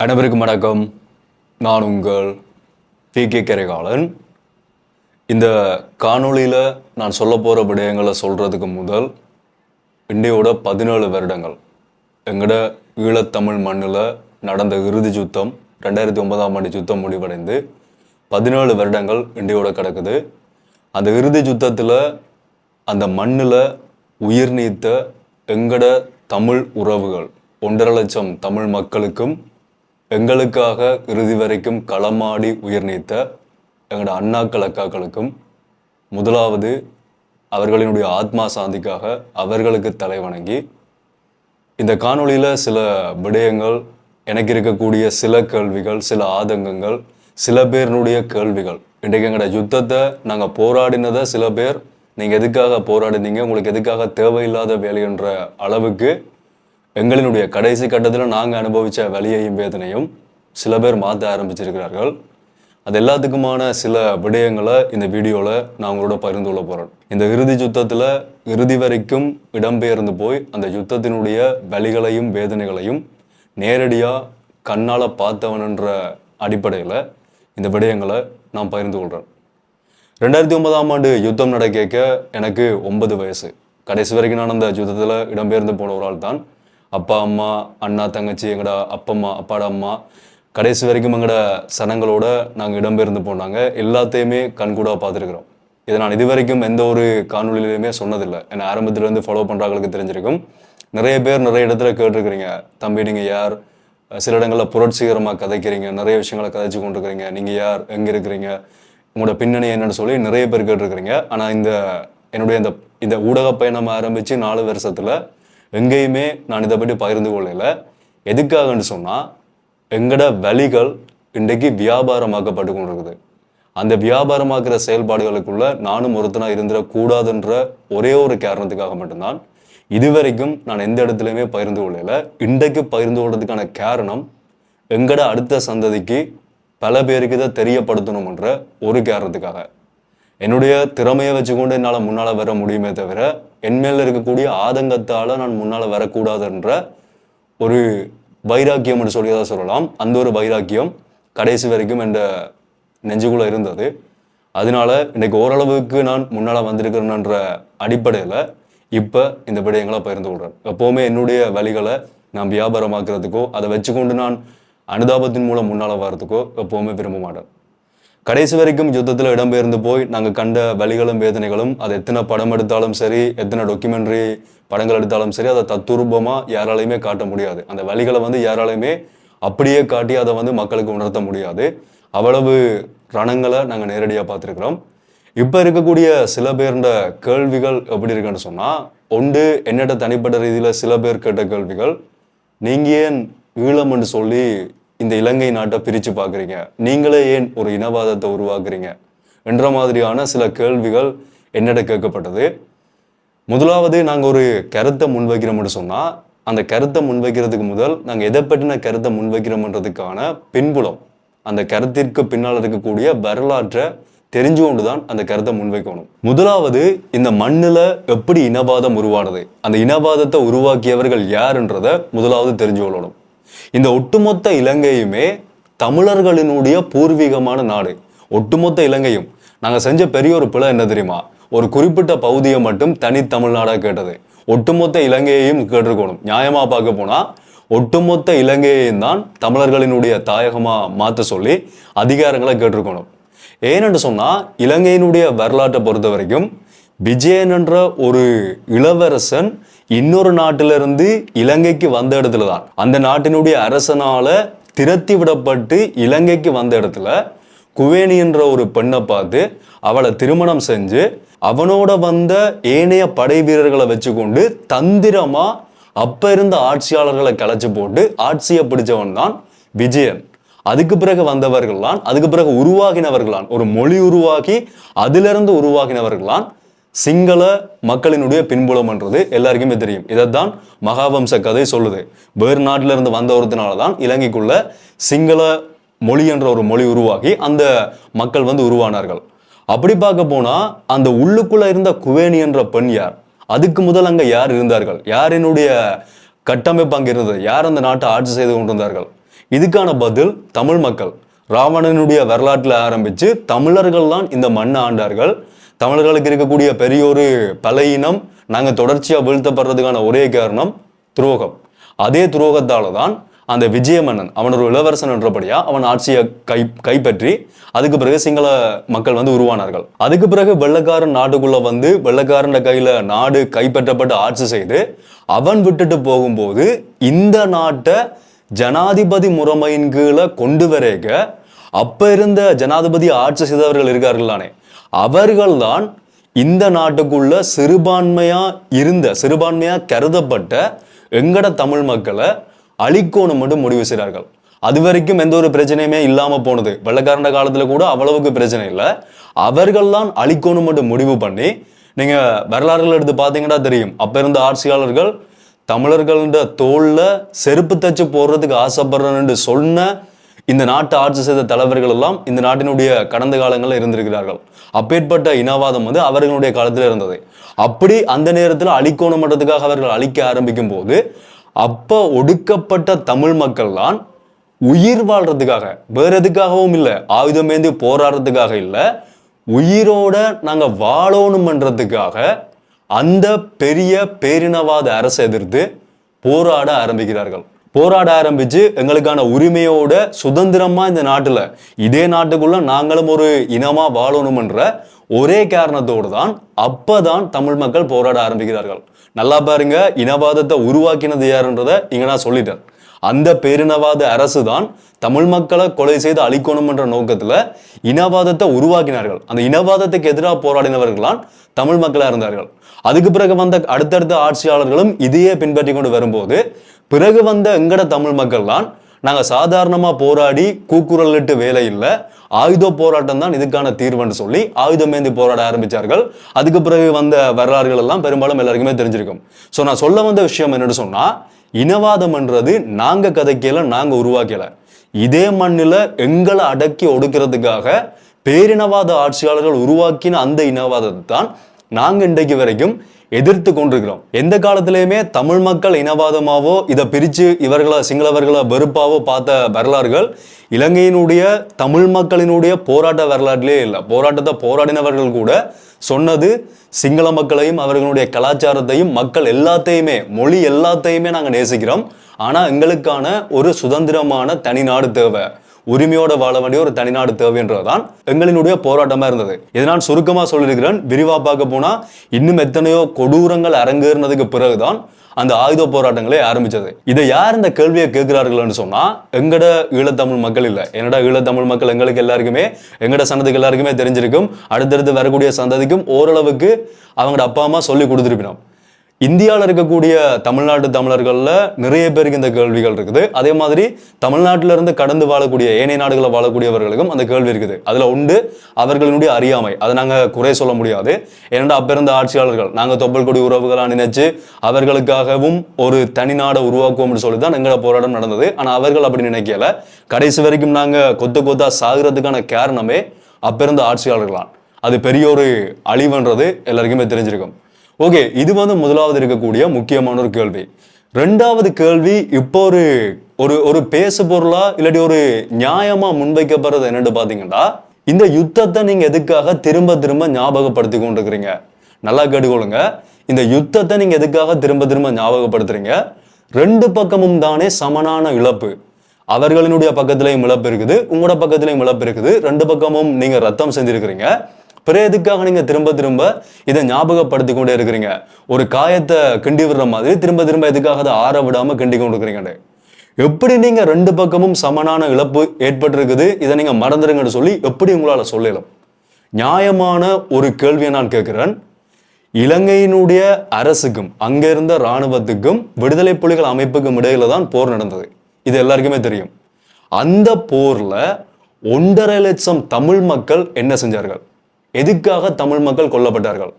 அனைவருக்கும் வணக்கம். நான் உங்கள் கே கரிகாலன். இந்த காணொளியில் நான் சொல்ல போகிற விடயங்களை சொல்கிறதுக்கு முதல் இந்தியோட 17 வருடங்கள் எங்களோட ஈழத்தமிழ் மண்ணில் நடந்த இறுதி யுத்தம் 2009ஆம் ஆண்டு யுத்தம் முடிவடைந்து 17 வருடங்கள் இந்தியோட கிடக்குது. அந்த இறுதி யுத்தத்தில் அந்த மண்ணில் உயிர் நீத்த எங்கட தமிழ் உறவுகள் 1.5 லட்சம் தமிழ் மக்களுக்கும் எங்களுக்காக இறுதி வரைக்கும் களமாடி உயிர் நீத்த எங்களோட அண்ணாக்கள் அக்காக்களுக்கும் முதலாவது அவர்களினுடைய ஆத்மா சாந்திக்காக அவர்களுக்கு தலை வணங்கி இந்த காணொளியில் சில விடயங்கள், எனக்கு இருக்கக்கூடிய சில கேள்விகள், சில ஆதங்கங்கள், சில பேருடைய கேள்விகள். இன்றைக்கு எங்களோட யுத்தத்தை நாங்கள் போராடினதை சில பேர் நீங்கள் எதுக்காக போராடினீங்க, உங்களுக்கு எதுக்காக தேவையில்லாத வேலைன்ற அளவுக்கு எங்களினுடைய கடைசி கட்டத்தில் நாங்கள் அனுபவித்த வலியையும் வேதனையும் சில பேர் மாற்ற ஆரம்பிச்சிருக்கிறார்கள். அது எல்லாத்துக்குமான சில விடயங்களை இந்த வீடியோவில் நான் உங்களோட பகிர்ந்து கொள்ள போகிறேன். இந்த இறுதி யுத்தத்தில் இறுதி வரைக்கும் இடம்பெயர்ந்து போய் அந்த யுத்தத்தினுடைய வலிகளையும் வேதனைகளையும் நேரடியாக கண்ணால் பார்த்தவன்ன்ற அடிப்படையில் இந்த விடயங்களை நான் பகிர்ந்து கொள்கிறேன். 2009ஆம் ஆண்டு யுத்தம் நடக்க எனக்கு 9 வயசு. கடைசி வரைக்கும் நான் அந்த யுத்தத்தில் இடம்பெயர்ந்து போன ஒரு ஆள் தான். அப்பா அம்மா, அண்ணா தங்கச்சி, எங்களோட அப்பம்மா, அப்பாட அம்மா கடைசி வரைக்கும் எங்களோட சனங்களோட நாங்கள் இடம்பெயர்ந்து போனாங்க. எல்லாத்தையுமே கண்கூடாக பார்த்துருக்குறோம். இதை நான் இது வரைக்கும் எந்த ஒரு காணொலியிலையுமே சொன்னதில்லை. என்னை ஆரம்பத்துலேருந்து ஃபாலோ பண்ணுறவங்களுக்கு தெரிஞ்சிருக்கும். நிறைய பேர் நிறைய இடத்துல கேட்டிருக்கிறீங்க, தம்பி நீங்கள் யார், சில இடங்களில் புரட்சிகரமாக கதைக்கிறீங்க, நிறைய விஷயங்களை கதைச்சு கொண்டிருக்கிறீங்க, நீங்கள் யார், எங்கே இருக்கிறீங்க, உங்களோட பின்னணி என்னன்னு சொல்லி நிறைய பேர் கேட்டிருக்கிறீங்க. ஆனால் என்னுடைய இந்த ஊடக பயணம் ஆரம்பித்து 4 வருஷத்தில் எங்கேயுமே நான் இதை பற்றி பகிர்ந்து கொள்ளல. எதுக்காகன்னு சொன்னால் எங்களோட வலிகள் இன்றைக்கு வியாபாரமாக்கப்பட்டு கொண்டிருக்குது. அந்த வியாபாரமாக்குற செயல்பாடுகளுக்குள்ள நானும் ஒருத்தனா இருந்துடக்கூடாதுன்ற ஒரே ஒரு காரணத்துக்காக மட்டும்தான் இதுவரைக்கும் நான் எந்த இடத்துலையுமே பகிர்ந்து கொள்ளல. இன்றைக்கு பகிர்ந்து கொள்றதுக்கான காரணம் எங்களோட அடுத்த சந்ததிக்கு பல பேருக்கு இதை தெரியப்படுத்தணும்ன்ற ஒரு காரணத்துக்காக. என்னுடைய திறமையை வச்சுக்கொண்டு என்னால் முன்னால் வர முடியுமே தவிர என் மேல இருக்கக்கூடிய ஆதங்கத்தால் நான் முன்னால் வரக்கூடாதுன்ற ஒரு வைராக்கியம்னு சொல்லியதாக சொல்லலாம். அந்த ஒரு வைராக்கியம் கடைசி வரைக்கும் என் நெஞ்சுக்குள்ளே இருந்தது. அதனால இன்னைக்கு ஓரளவுக்கு நான் முன்னால் வந்திருக்கிறேன்ற அடிப்படையில் இப்போ இந்த விடயங்களை பகிர்ந்து கொள்கிறேன். எப்போவுமே என்னுடைய வழிகளை நான் வியாபாரமாக்குறதுக்கோ அதை வச்சுக்கொண்டு நான் அனுதாபத்தின் மூலம் முன்னால் வர்றதுக்கோ எப்போவுமே விரும்ப மாட்டேன். கடைசி வரைக்கும் யுத்தத்தில் இடம்பெயர்ந்து போய் நாங்கள் கண்ட வலிகளும் வேதனைகளும், அது எத்தனை படம் எடுத்தாலும் சரி, எத்தனை டாக்குமெண்ட்ரி படங்கள் எடுத்தாலும் சரி, அதை தத்துரூபமாக யாராலையுமே காட்ட முடியாது. அந்த வலிகளை யாராலையுமே அப்படியே காட்டி அதை மக்களுக்கு உணர்த்த முடியாது. அவ்வளவு ரணங்களை நாங்கள் நேரடியாக பார்த்துருக்குறோம். இப்போ இருக்கக்கூடிய சில பேருட கேள்விகள் எப்படி இருக்குன்னு சொன்னால், ஒன்று என்னட்ட தனிப்பட்ட ரீதியில் சில பேர் கேட்ட கேள்விகள், நீங்கள் ஏன் ஈழம்னு சொல்லி இந்த இலங்கை நாட்டை பிரித்து பார்க்குறீங்க, நீங்களே ஏன் ஒரு இனவாதத்தை உருவாக்குறீங்க என்ற மாதிரியான சில கேள்விகள் என்னிட கேட்கப்பட்டது. முதலாவது நாங்கள் ஒரு கருத்தை முன்வைக்கிறோம்னு சொன்னால், அந்த கருத்தை முன்வைக்கிறதுக்கு முதல் நாங்கள் எதை பற்றின கருத்தை முன்வைக்கிறோம்ன்றதுக்கான பின்புலம், அந்த கருத்திற்கு பின்னால் இருக்கக்கூடிய வரலாற்றை தெரிஞ்சு கொண்டு தான் அந்த கருத்தை முன்வைக்கணும். முதலாவது, இந்த மண்ணில் எப்படி இனவாதம் உருவானது, அந்த இனவாதத்தை உருவாக்கியவர்கள் யாருன்றதை முதலாவது தெரிஞ்சு கொள்ளணும். இந்த ஒட்டுமொத்த இலங்கையுமே தமிழர்களினுடைய பூர்வீகமான நாடு. ஒட்டுமொத்த இலங்கையும் நாங்கள் செஞ்ச பெரிய ஒரு பிழை என்ன தெரியுமா, ஒரு குறிப்பிட்ட பகுதியை மட்டும் தனி தமிழ்நாடாக கேட்டது. ஒட்டுமொத்த இலங்கையையும் கேட்டிருக்கணும். நியாயமாக பார்க்க போனால் ஒட்டுமொத்த இலங்கையையும் தான் தமிழர்களினுடைய தாயகமாக மாற்ற சொல்லி அதிகாரங்களை கேட்டிருக்கணும். ஏனென்று சொன்னால், இலங்கையினுடைய வரலாற்றை பொறுத்த வரைக்கும் விஜயன் என்ற ஒரு இளவரசன் இன்னொரு நாட்டிலிருந்து இலங்கைக்கு வந்த இடத்துல தான், அந்த நாட்டினுடைய அரசனால திரத்தி விடப்பட்டு இலங்கைக்கு வந்த இடத்துல குவேணி என்ற ஒரு பெண்ணை பார்த்து அவளை திருமணம் செஞ்சு அவனோட வந்த ஏனைய படை வீரர்களை வச்சுக்கொண்டு தந்திரமா அப்ப இருந்த ஆட்சியாளர்களை கலைச்சு போட்டு ஆட்சியை பிடிச்சவன் தான் விஜயன். அதுக்கு பிறகு வந்தவர்கள்லாம், அதுக்கு பிறகு உருவாகினவர்களான், ஒரு மொழி உருவாக்கி அதிலிருந்து உருவாகினவர்களான் சிங்கள மக்களினுடைய பின்புலம்ன்றது எல்லாருக்குமே தெரியும். இதைத்தான் மகாவம்ச கதை சொல்லுது. வேறு நாட்டில இருந்து வந்த ஒருத்தனாலதான் இலங்கைக்குள்ள சிங்கள மொழி என்ற ஒரு மொழி உருவாகி அந்த மக்கள் உருவானார்கள். அப்படி பார்க்க போனா அந்த உள்ளுக்குள்ள இருந்த குவேணி என்ற பெண் யார், அதுக்கு முதல் அங்க யார் இருந்தார்கள், யாரினுடைய கட்டமைப்பு அங்க இருந்தது, யார் அந்த நாட்டை ஆட்சி செய்து கொண்டிருந்தார்கள், இதுக்கான பதில் தமிழ் மக்கள். ராவணனுடைய வரலாற்றில் ஆரம்பித்து தமிழர்கள் தான் இந்த மண்ணை ஆண்டார்கள். தமிழர்களுக்கு இருக்கக்கூடிய பெரிய ஒரு பலையினம் நாங்கள் தொடர்ச்சியாக வீழ்த்தப்படுறதுக்கான ஒரே காரணம் துரோகம். அதே துரோகத்தால் தான் அந்த விஜயமன்னன் அவன் ஒரு இளவரசன் என்றபடியா அவன் ஆட்சியை கைப்பற்றி அதுக்கு பிறகு சிங்கள மக்கள் வந்து உருவானார்கள். அதுக்கு பிறகு வெள்ளைக்காரன் நாட்டுக்குள்ள வந்து வெள்ளைக்காரன் கையில நாடு கைப்பற்றப்பட்டு ஆட்சி செய்து அவன் விட்டுட்டு போகும்போது இந்த நாட்டை ஜனாதிபதி முறைமையின் கீழே கொண்டு வரைக்க அப்ப இருந்த ஜனாதிபதி ஆட்சி செய்தவர்கள் இருக்கார்களானே அவர்கள் தான் இந்த நாட்டுக்குள்ள சிறுபான்மையா கருதப்பட்ட எங்கட தமிழ் மக்களை அழிக்கோணும் மட்டும் முடிவு செய்கிறார்கள். அது வரைக்கும் எந்த ஒரு பிரச்சனையுமே இல்லாம போனது. வெள்ளைக்காரண்ட காலத்துல கூட அவ்வளவுக்கு பிரச்சனை இல்லை. அவர்கள் தான் அழிக்கோணும் மட்டும் முடிவு பண்ணி நீங்க வரலாறுகள் எடுத்து பார்த்தீங்கன்னா தெரியும். அப்ப இருந்த ஆட்சியாளர்கள் தமிழர்கள தோல்ல செருப்பு தச்சு போடுறதுக்கு ஆசைப்படுறேன்னு சொன்ன இந்த நாட்டை ஆட்சி செய்த தலைவர்கள் எல்லாம் இந்த நாட்டினுடைய கடந்த காலங்களில் இருந்திருக்கிறார்கள். அப்பேற்பட்ட இனவாதம் வந்து அவர்களுடைய காலத்தில் இருந்தது. அப்படி அந்த நேரத்தில் அழிக்கோணம் மன்றத்துக்காக அவர்கள் அழிக்க ஆரம்பிக்கும் போது அப்ப ஒடுக்கப்பட்ட தமிழ் மக்கள் தான் உயிர் வாழ்றதுக்காக, வேற எதுக்காகவும் இல்லை, ஆயுதமேந்தி போராடுறதுக்காக இல்லை, உயிரோட நாங்க வாழணும்ன்றதுக்காக அந்த பெரிய பேரினவாத அரசை எதிர்த்து போராட ஆரம்பிக்கிறார்கள். போராட ஆரம்பிச்சு எங்களுக்கான உரிமையோட சுதந்திரமா இந்த நாட்டுல இதே நாட்டுக்குள்ள நாங்களும் ஒரு இனமா வாழணும்ன்ற ஒரே காரணத்தோடு தான் அப்பதான் தமிழ் மக்கள் போராட ஆரம்பிக்கிறார்கள். நல்லா பாருங்க, இனவாதத்தை உருவாக்கினது யாருன்றத இங்க நான் சொல்லிட்டேன். அந்த பேரினவாத அரசு தான் தமிழ் மக்களை கொலை செய்து அழிக்கணும் என்ற நோக்கத்துல இனவாதத்தை உருவாக்கினார்கள். அந்த இனவாதத்துக்கு எதிராக போராடினவர்களான் தமிழ் மக்களா இருந்தார்கள். அதுக்கு பிறகு வந்த அடுத்தடுத்த ஆட்சியாளர்களும் இதையே பின்பற்றி கொண்டு வரும்போது பிறகு வந்த எங்கட தமிழ் மக்கள் தான் நாங்க சாதாரணமா போராடி கூக்குரலிட்டு வேலை இல்லை, ஆயுத போராட்டம் தான் இதுக்கான தீர்வுன்னு சொல்லி ஆயுதமேந்தி போராட ஆரம்பிச்சார்கள். அதுக்கு பிறகு வந்த வரலாறுகள் எல்லாம் பெரும்பாலும் எல்லாருக்குமே தெரிஞ்சிருக்கும். ஸோ நான் சொல்ல வந்த விஷயம் என்னன்னு சொன்னா, இனவாதம்ன்றது நாங்க கதைக்கல, நாங்க உருவாக்கல. இதே மண்ணில் எங்களை அடக்கி ஒடுக்கிறதுக்காக பேரினவாத ஆட்சியாளர்கள் உருவாக்கின அந்த இனவாதத்தை தான் நாங்க இன்றைக்கு வரைக்கும் எதிர்த்து கொண்டிருக்கிறோம். எந்த காலத்திலையுமே தமிழ் மக்கள் இனவாதமாவோ இதை பிரிச்சு இவர்களை சிங்களவர்களை வெறுப்பாவோ பார்த்த வரலாறுகள் இலங்கையினுடைய தமிழ் மக்களினுடைய போராட்ட வரலாற்றிலே இல்லை. போராட்டத்தை போராடினவர்கள் கூட சொன்னது சிங்கள மக்களையும் அவர்களுடைய கலாச்சாரத்தையும் மக்கள் எல்லாத்தையுமே மொழி எல்லாத்தையுமே நாங்கள் நேசிக்கிறோம், ஆனா எங்களுக்கான ஒரு சுதந்திரமான தனி நாடு தேவை, உரிமையோட வாழ வேண்டிய ஒரு தனிநாடு தேவைன்றதுதான் எங்களினுடைய போராட்டமா இருந்தது. இதை நான் சுருக்கமா சொல்லியிருக்கிறேன். விரிவா பார்க்க போனா இன்னும் எத்தனையோ கொடூரங்கள் அரங்கேறினதுக்கு பிறகுதான் அந்த ஆயுத போராட்டங்களே ஆரம்பிச்சது. இதை யார் இந்த கேள்வியை கேட்கிறார்கள்னு சொன்னா எங்கட ஈழத்தமிழ் மக்கள் இல்லை. என்னடா ஈழத்தமிழ் மக்கள் எங்களுக்கு எல்லாருக்குமே எங்கட சந்ததிக்கு எல்லாருக்குமே தெரிஞ்சிருக்கும், அடுத்தடுத்து வரக்கூடிய சந்ததிக்கும் ஓரளவுக்கு அவங்களோட அப்பா அம்மா சொல்லி கொடுத்துருப்பினோம். இந்தியாவில் இருக்கக்கூடிய தமிழ்நாட்டு தமிழர்கள்ல நிறைய பேருக்கு இந்த கேள்விகள் இருக்குது. அதே மாதிரி தமிழ்நாட்டில இருந்து கடந்து வாழக்கூடிய ஏனைய நாடுகளில் வாழக்கூடியவர்களுக்கும் அந்த கேள்வி இருக்குது. அதுல உண்டு அவர்களுடைய அறியாமை. அதை நாங்க குறை சொல்ல முடியாது. ஏனென்றா அப்ப இருந்த ஆட்சியாளர்கள் நாங்க தொப்பல் கொடி உறவுகளா நினைச்சு அவர்களுக்காகவும் ஒரு தனி நாடை உருவாக்குவோம்னு சொல்லிதான் எங்களோட போராட்டம் நடந்தது. ஆனா அவர்கள் அப்படி நினைக்கல. கடைசி வரைக்கும் நாங்க கொத்தா சாகுறதுக்கான காரணமே அப்ப இருந்த ஆட்சியாளர்களான். அது பெரிய ஒரு அழிவுன்றது எல்லாருக்குமே தெரிஞ்சிருக்கும். ஓகே, இது வந்து முதலாவது இருக்கக்கூடிய முக்கியமான ஒரு கேள்வி. ரெண்டாவது கேள்வி இப்போ ஒரு பேசு பொருளா இல்லாட்டி ஒரு நியாயமா முன்வைக்கப்படுறது என்னன்னு பாத்தீங்கன்னா, இந்த யுத்தத்தை நீங்க எதுக்காக திரும்ப திரும்ப ஞாபகப்படுத்தி கொண்டிருக்கிறீங்க? நல்லா கேட்டுக்கொள்ளுங்க. இந்த யுத்தத்தை நீங்க எதுக்காக திரும்ப திரும்ப ஞாபகப்படுத்துறீங்க? ரெண்டு பக்கமும் தானே சமனான இழப்பு. அவர்களினுடைய பக்கத்திலையும் இழப்பு இருக்குது, உங்களோட பக்கத்திலையும் இழப்பு இருக்குது. ரெண்டு பக்கமும் நீங்க ரத்தம் செஞ்சிருக்கிறீங்க. பிறகு எதுக்காக நீங்க திரும்ப திரும்ப இதை ஞாபகப்படுத்தி கொண்டே இருக்கிறீங்க? ஒரு காயத்தை கிண்டி விடுற மாதிரி திரும்ப திரும்ப எதுக்காக அதை ஆற விடாம கிண்டி கொண்டு இருக்கிறீங்க? எப்படி நீங்க ரெண்டு பக்கமும் சமனான இழப்பு ஏற்பட்டிருக்குது, இதை நீங்க மறந்துடுங்கன்னு சொல்லி எப்படி உங்களால சொல்லலாம்? நியாயமான ஒரு கேள்வியை நான் கேட்கிறேன். இலங்கையினுடைய அரசுக்கும் அங்க இருந்த இராணுவத்துக்கும் விடுதலை புலிகள் அமைப்புக்கும் இடையில தான் போர் நடந்தது. இது எல்லாருக்குமே தெரியும். அந்த போர்ல 1.5 லட்சம் தமிழ் மக்கள் என்ன செஞ்சார்கள்? எதுக்காக தமிழ் மக்கள் கொல்லப்பட்டார்கள்?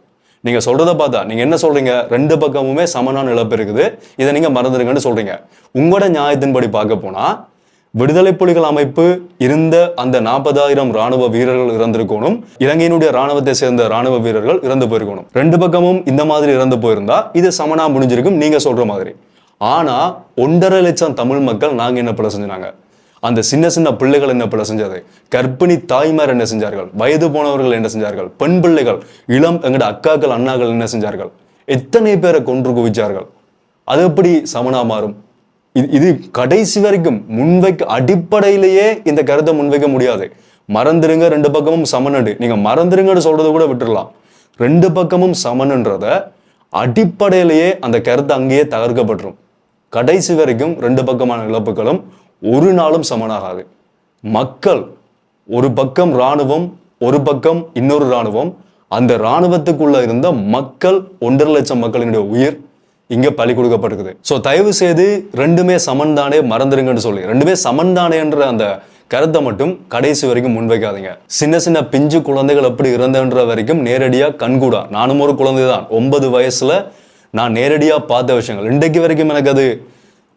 நீங்க சொல்றத பார்த்தா நீங்க என்ன சொல்றீங்க? ரெண்டு பக்கமுமே சமனான இழப்பு இருக்குது, இதை நீங்க மறந்துடுங்கன்னு சொல்றீங்க. உங்களோட நியாயத்தின்படி பார்க்க போனா விடுதலை புலிகள் அமைப்பு இருந்த அந்த 40,000 ராணுவ வீரர்கள் இறந்திருக்கணும், இலங்கையினுடைய ராணுவத்தை சேர்ந்த ராணுவ வீரர்கள் இறந்து போயிருக்கணும். ரெண்டு பக்கமும் இந்த மாதிரி இறந்து போயிருந்தா இது சமனா முடிஞ்சிருக்கும் நீங்க சொல்ற மாதிரி. ஆனா 1.5 லட்சம் தமிழ் மக்கள் நாங்க என்ன பிள்ளை செஞ்சாங்க? அந்த சின்ன சின்ன பிள்ளைகள் என்ன பிள்ளை செஞ்சது, கர்ப்பிணி தாய்மார் என்ன செஞ்சார்கள், வயது போனவர்கள் என்ன செஞ்சார்கள், பெண் பிள்ளைகள், இளம் எங்கட அக்காக்கள் அண்ணாக்கள் என்ன செஞ்சார்கள், எத்தனை பேரை கொன்று குவிச்சார்கள். அது எப்படி சமனா மாறும்? இது கடைசி வரைக்கும் முன்வைக்க அடிப்படையிலேயே இந்த கருத்தை முன்வைக்க முடியாது. மறந்துருங்க ரெண்டு பக்கமும் சமனு, நீங்க மறந்துருங்கன்னு சொல்றதை கூட விட்டுடலாம். ரெண்டு பக்கமும் சமன்ன்றத அடிப்படையிலேயே அந்த கருத்தை அங்கேயே தகர்க்கப்பட்டுரும். கடைசி வரைக்கும் ரெண்டு பக்கமான இழப்புகளும் ஒரு நாளும் சமனாகாது. மக்கள் ஒரு பக்கம் இராணுவம், ஒரு பக்கம் இன்னொரு இராணுவம், அந்த இராணுவத்துக்குள்ள இருந்த மக்கள் 1.5 லட்சம் மக்களினுடைய உயிர் இங்க பலி கொடுக்கப்பட்டிருக்குது. ஸோ தயவு செய்து ரெண்டுமே சமன் தானே, மறந்துருங்கன்னு சொல்லி ரெண்டுமே சமன் தானேன்ற அந்த கருத்தை மட்டும் கடைசி வரைக்கும் முன்வைக்காதீங்க. சின்ன சின்ன பிஞ்சு குழந்தைகள் எப்படி இறந்தன்ற வரைக்கும் நேரடியா கண்கூடா, நானும் ஒரு குழந்தை தான், 9 வயசுல நான் நேரடியா பார்த்த விஷயங்கள் இன்றைக்கு வரைக்கும் எனக்கு அது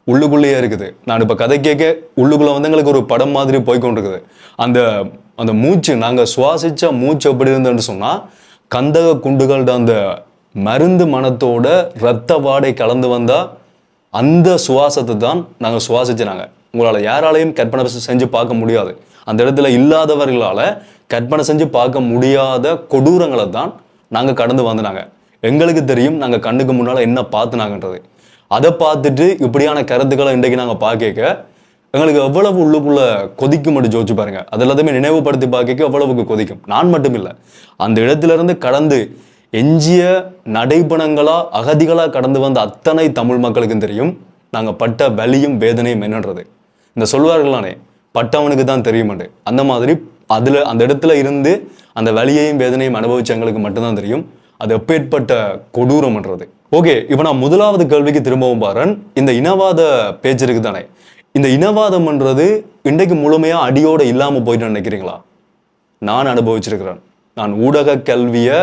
உள்ளுக்குள்ளேயே இருக்குது. நான் இப்ப கதை கேட்க உள்ளுக்குள்ள வந்து எங்களுக்கு ஒரு படம் மாதிரி போய்கொண்டிருக்குது. அந்த அந்த மூச்சு, நாங்க சுவாசிச்ச மூச்சு எப்படி இருந்ததுன்னு சொன்னா, கந்தக குண்டுகளோட அந்த மருந்து மனத்தோட இரத்த வாடை கலந்து வந்தா அந்த சுவாசத்தை தான் நாங்கள் சுவாசிச்சினாங்க. உங்களால் யாராலையும் கற்பனை செஞ்சு பார்க்க முடியாது. அந்த இடத்துல இல்லாதவர்களால் கற்பனை செஞ்சு பார்க்க முடியாத கொடூரங்களை தான் நாங்கள் கடந்து வந்தாங்க. எங்களுக்கு தெரியும் நாங்கள் கண்ணுக்கு முன்னால் என்ன பார்த்துனாங்கன்றது. அதை பார்த்துட்டு இப்படியான கருத்துக்களை இன்றைக்கு நாங்கள் பார்க்க எங்களுக்கு எவ்வளவு உள்ளுக்குள்ள கொதிக்கும் மட்டும் ஜோதிச்சு பாருங்க. அது எல்லாத்தையுமே நினைவுபடுத்தி பார்க்க எவ்வளவுக்கு கொதிக்கும். நான் மட்டும் இல்லை, அந்த இடத்துல இருந்து கடந்து எஞ்சிய நடைபணங்களா அகதிகளா கடந்து வந்த அத்தனை தமிழ் மக்களுக்கும் தெரியும் நாங்கள் பட்ட வலியும் வேதனையும் என்னன்றது. இந்த சொல்வார்களானே பட்டவனுக்கு தான் தெரியுமாண்டு, அந்த மாதிரி அந்த இடத்துல இருந்து அந்த வலியையும் வேதனையும் அனுபவிச்சவங்களுக்கு மட்டும்தான் தெரியும் அது எப்பேற்பட்ட கொடூரம்ன்றது. ஓகே, இப்போ நான் முதலாவது கேள்விக்கு திரும்பவும் பாருன். இந்த இனவாத பேச்சு இருக்கு தானே, இந்த இனவாதம்ன்றது இன்றைக்கு முழுமையா அடியோட இல்லாம போயிட்டு நினைக்கிறீங்களா? நான் அனுபவிச்சிருக்கிறேன். நான் ஊடக கல்வியை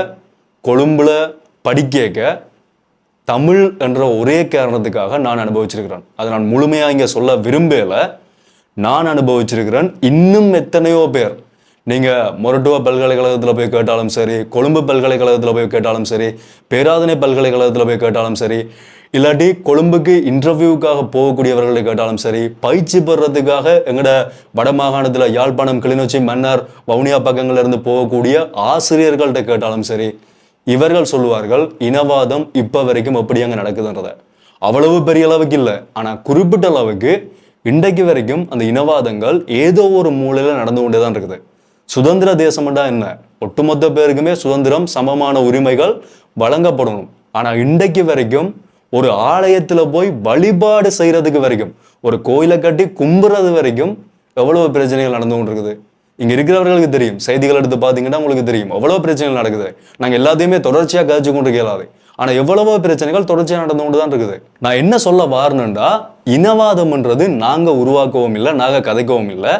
கொழும்புல படிக்க தமிழ் என்ற ஒரே காரணத்துக்காக நான் அனுபவிச்சிருக்கிறேன். அதை நான் முழுமையாக இங்கே சொல்ல விரும்பல. நான் அனுபவிச்சிருக்கிறேன். இன்னும் எத்தனையோ பேர், நீங்கள் மொரட்டுவா பல்கலைக்கழகத்தில் போய் கேட்டாலும் சரி, கொழும்பு பல்கலைக்கழகத்தில் போய் கேட்டாலும் சரி, பேராதனை பல்கலைக்கழகத்தில் போய் கேட்டாலும் சரி, இல்லாட்டி கொழும்புக்கு இன்டர்வியூக்காக போகக்கூடியவர்களை கேட்டாலும் சரி, பயிற்சி பெறுறதுக்காக எங்கட வடமாகாணத்தில் யாழ்ப்பாணம், கிளிநொச்சி, மன்னார், வவுனியா பக்கங்கள்ல இருந்து போகக்கூடிய ஆசிரியர்கள்ட்ட கேட்டாலும் சரி, இவர்கள் சொல்லுவார்கள் இனவாதம் இப்ப வரைக்கும் எப்படி அங்க நடக்குதுன்றத. அவ்வளவு பெரிய அளவுக்கு இல்லை, ஆனா குறிப்பிட்ட அளவுக்கு இன்றைக்கு வரைக்கும் அந்த இனவாதங்கள் ஏதோ ஒரு மூலையில நடந்து கொண்டேதான் இருக்குது. சுதந்திர தேசம்டா என்ன, ஒட்டுமொத்த பேருக்குமே சுதந்திரம், சமமான உரிமைகள் வழங்கப்படணும். ஆனா இன்றைக்கு வரைக்கும் ஒரு ஆலயத்துல போய் வழிபாடு செய்யறதுக்கு வரைக்கும், ஒரு கோயிலை கட்டி கும்புறது வரைக்கும் எவ்வளவு பிரச்சனைகள் நடந்து கொண்டு இருக்குது. இங்க இருக்கிறவர்களுக்கு தெரியும், செய்திகள் எடுத்து பாத்தீங்கன்னா உங்களுக்கு தெரியும் எவ்வளவு பிரச்சனைகள் நடக்குது. நாங்க எல்லாத்தையுமே தொடர்ச்சியா கழிச்சு கொண்டு கேளாது, ஆனா எவ்வளவோ பிரச்சனைகள் தொடர்ச்சியா நடந்து கொண்டுதான் இருக்குது. நான் என்ன சொல்ல வாரணும்டா, இனவாதம்ன்றது நாங்க உருவாக்கவும் இல்லை, நாங்க கதைக்கவும் இல்லை.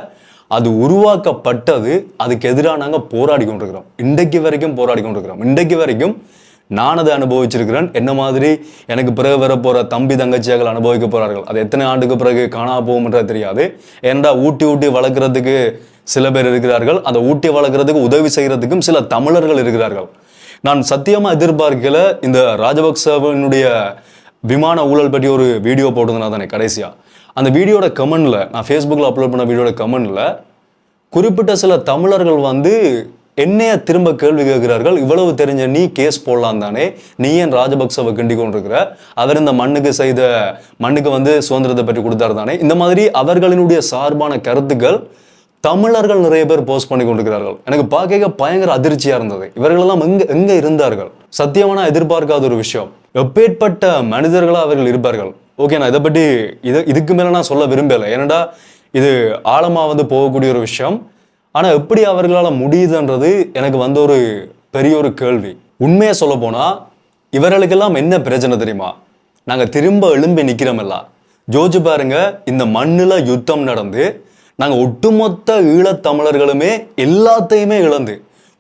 அது உருவாக்கப்பட்டது, அதுக்கு எதிராக நாங்க போராடி கொண்டிருக்கிறோம். இன்றைக்கு வரைக்கும் போராடி கொண்டிருக்கிறோம். இன்றைக்கு வரைக்கும் நான் அதை அனுபவிச்சிருக்கிறேன். என்ன மாதிரி எனக்கு பிறகு வர போற தம்பி தங்கச்சியார்கள் அனுபவிக்க போறார்கள். அது எத்தனை ஆண்டுக்கு பிறகு காணா போகும்ன்றது தெரியாது. ஏன்டா ஊட்டி வளர்க்கறதுக்கு சில பேர் இருக்கிறார்கள், அந்த ஊட்டி வளர்க்கறதுக்கு உதவி செய்யறதுக்கும் சில தமிழர்கள் இருக்கிறார்கள். நான் சத்தியமா எதிர்பார்க்கல. இந்த ராஜபக்சவனுடைய விமான ஊழல் பற்றி ஒரு வீடியோ போட்டிருந்தேன் தானே கடைசியா, அந்த வீடியோட கமெண்ட்ல, நான் ஃபேஸ்புக்கில் அப்லோட் பண்ண வீடியோட கமெண்ட்ல குறிப்பிட்ட சில தமிழர்கள் வந்து என்னைய திரும்ப கேள்வி கேட்கிறார்கள். இவ்வளவு தெரிஞ்ச நீ கேஸ் போடலாம் தானே, நீ ஏன் ராஜபக்சவை கிண்டி கொண்டிருக்கிற, அவர் இந்த மண்ணுக்கு வந்து சுதந்திரத்தை பற்றி கொடுத்தாரு தானே. இந்த மாதிரி அவர்களினுடைய சார்பான கருத்துக்கள் தமிழர்கள் நிறைய பேர் போஸ்ட் பண்ணி கொண்டிருக்கிறார்கள். எனக்கு பார்க்க பயங்கர அதிர்ச்சியா இருந்தது. இவர்களெல்லாம் எங்க இருந்தார்கள்? சத்தியமான எதிர்பார்க்காத ஒரு விஷயம். எப்பேற்பட்ட மனிதர்களா அவர்கள் இருப்பார்கள். ஓகே, நான் இதை பற்றி இதுக்கு மேல நான் சொல்ல விரும்பல, ஏனடா இது ஆழமா வந்து போகக்கூடிய ஒரு விஷயம். ஆனா எப்படி அவர்களால் முடியுதுன்றது எனக்கு வந்து ஒரு பெரிய ஒரு கேள்வி. உண்மையை சொல்ல போனா இவர்களுக்கெல்லாம் என்ன பிரச்சனை தெரியுமா? நாங்க திரும்ப எழும்பி நிக்கிறோம்ல, ஜோதிச்சு பாருங்க. இந்த மண்ணுல யுத்தம் நடந்து நாங்க ஒட்டுமொத்த ஈழத்தமிழர்களுமே எல்லாத்தையுமே இழந்து,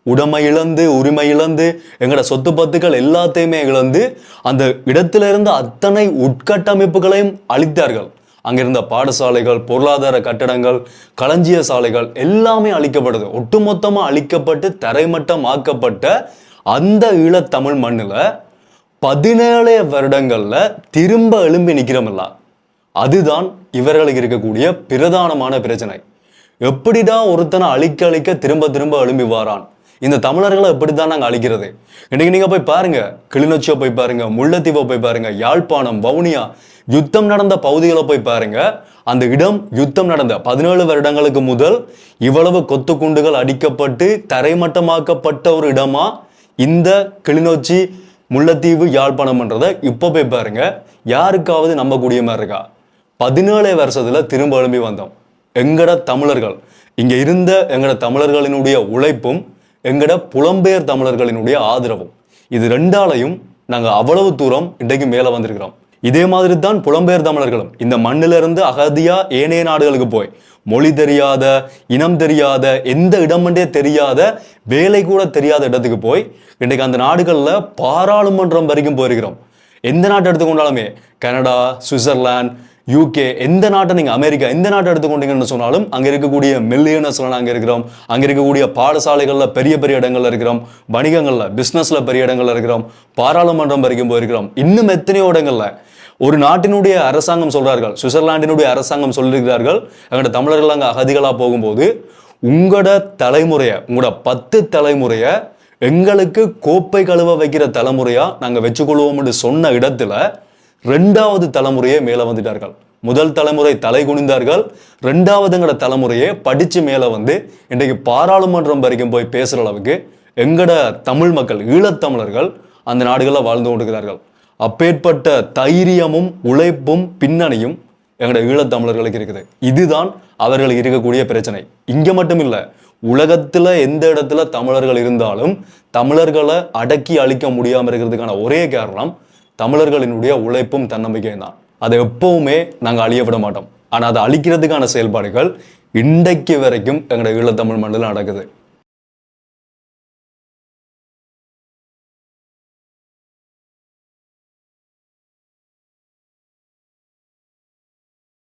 உடைமை இழந்து, உரிமை இழந்து, எங்களோட சொத்து பத்துக்கள் எல்லாத்தையுமே இழந்து, அந்த இடத்துல இருந்த அத்தனை உட்கட்டமைப்புகளையும் அழித்தார்கள். அங்கிருந்த பாடசாலைகள், பொருளாதார கட்டடங்கள், களஞ்சிய சாலைகள் எல்லாமே அழிக்கப்படுது. ஒட்டுமொத்தமா அழிக்கப்பட்டு தரைமட்டமாக்கப்பட்ட அந்த ஈழத்தமிழ் மண்ணுல 17 வருடங்கள்ல திரும்ப எழும்பி நிக்கிறோம்ல, அதுதான் இவர்களுக்கு இருக்கக்கூடிய பிரதானமான பிரச்சனை. எப்படிதான் ஒருத்தனை அழிக்க அழிக்க திரும்ப திரும்ப எழும்பி வாரான். இந்த தமிழர்களை எப்படித்தான் நாங்கள் அழிக்கிறது? இன்னைக்கு நீங்க போய் பாருங்க, கிளிநொச்சியை போய் பாருங்க, முல்லைத்தீவை போய் பாருங்க, யாழ்ப்பாணம், வவுனியா, யுத்தம் நடந்த பகுதிகளை போய் பாருங்க. அந்த இடம் யுத்தம் நடந்த 17 வருடங்களுக்கு முதல் இவ்வளவு கொத்து குண்டுகள் அடிக்கப்பட்டு தரைமட்டமாக்கப்பட்ட ஒரு இடமா இந்த கிளிநொச்சி, முல்லைத்தீவு, யாழ்ப்பாணம்ன்றதை இப்போ போய் பாருங்க. யாருக்காவது நம்பக்கூடிய மாதிரி இருக்கா? 17 வருஷத்துல திரும்ப எழும்பி வந்தோம். எங்கட தமிழர்கள், இங்க இருந்த எங்கட தமிழர்களினுடைய உழைப்பும் எங்கட புலம்பெயர் தமிழர்களினுடைய ஆதரவும், இது ரெண்டாலையும் நாங்க அவ்வளவு தூரம் இன்றைக்கு மேல வந்திருக்கிறோம். இதே மாதிரி தான் புலம்பெயர் தமிழர்களும் இந்த மண்ணிலிருந்து அகதியா ஏனைய நாடுகளுக்கு போய் மொழி தெரியாத, இனம் தெரியாத, எந்த இடமண்டே தெரியாத, வேலை கூட தெரியாத இடத்துக்கு போய் இன்றைக்கு அந்த நாடுகள்ல பாராளுமன்றம் வரைக்கும் போயிருக்கிறோம். எந்த நாட்டை எடுத்துக்கொண்டாலுமே, கனடா, சுவிட்சர்லாந்து, யூகே, எந்த நாட்டை நீங்க, அமெரிக்கா, எந்த நாட்டை எடுத்துக்கொண்டீங்கன்னு சொன்னாலும் அங்க இருக்கக்கூடிய மில்லியனர்ஸ்ல அங்க இருக்கிறோம். அங்க இருக்கக்கூடிய பாடசாலைகள்ல பெரிய பெரிய இடங்கள்ல இருக்கிறோம், வணிகங்கள்ல, பிசினஸ்ல பெரிய இடங்கள்ல இருக்கிறோம், பாராளுமன்றம் வரைக்கும் போயிருக்கிறோம். இன்னும் எத்தனையோ இடங்கள்ல ஒரு நாட்டினுடைய அரசாங்கம் சொல்றார்கள், சுவிட்சர்லாண்டினுடைய அரசாங்கம் சொல்லியிருக்கிறார்கள், எங்களோட தமிழர்கள் அங்க அகதிகளா போகும்போது உங்களோட தலைமுறைய, உங்களோட 10 தலைமுறைய எங்களுக்கு கோப்பை கழுவ வைக்கிற தலைமுறையா நாங்க வச்சுக்கொள்வோம்னு சொன்ன இடத்துல 2வது தலைமுறையே மேல வந்துட்டார்கள். முதல் தலைமுறை தலை குனிந்தார்கள், 2வதுங்கிற தலைமுறையே படிச்சு மேல வந்து இன்றைக்கு பாராளுமன்றம் வரைக்கும் போய் பேசுற அளவுக்கு எங்கட தமிழ் மக்கள், ஈழத்தமிழர்கள் அந்த நாடுகளில் வாழ்ந்து கொண்டிருக்கிறார்கள். அப்பேற்பட்ட தைரியமும் உழைப்பும் பின்னணியும் எங்கட ஈழத்தமிழர்களுக்கு இருக்குது. இதுதான் அவர்களுக்கு இருக்கக்கூடிய பிரச்சனை. இங்க மட்டும் இல்ல, உலகத்துல எந்த இடத்துல தமிழர்கள் இருந்தாலும் தமிழர்களை அடக்கி அழிக்க முடியாம இருக்கிறதுக்கான ஒரே காரணம் தமிழர்களினுடைய உழைப்பும் தன்னம்பிக்கையும் தான். அதை எப்பவுமே நாங்கள் அழிய விட மாட்டோம். ஆனா அதை அழிக்கிறதுக்கான செயல்பாடுகள் இன்றைக்கு வரைக்கும் எங்களோட ஈழத்தமிழ் மண்ணில் நடக்குது.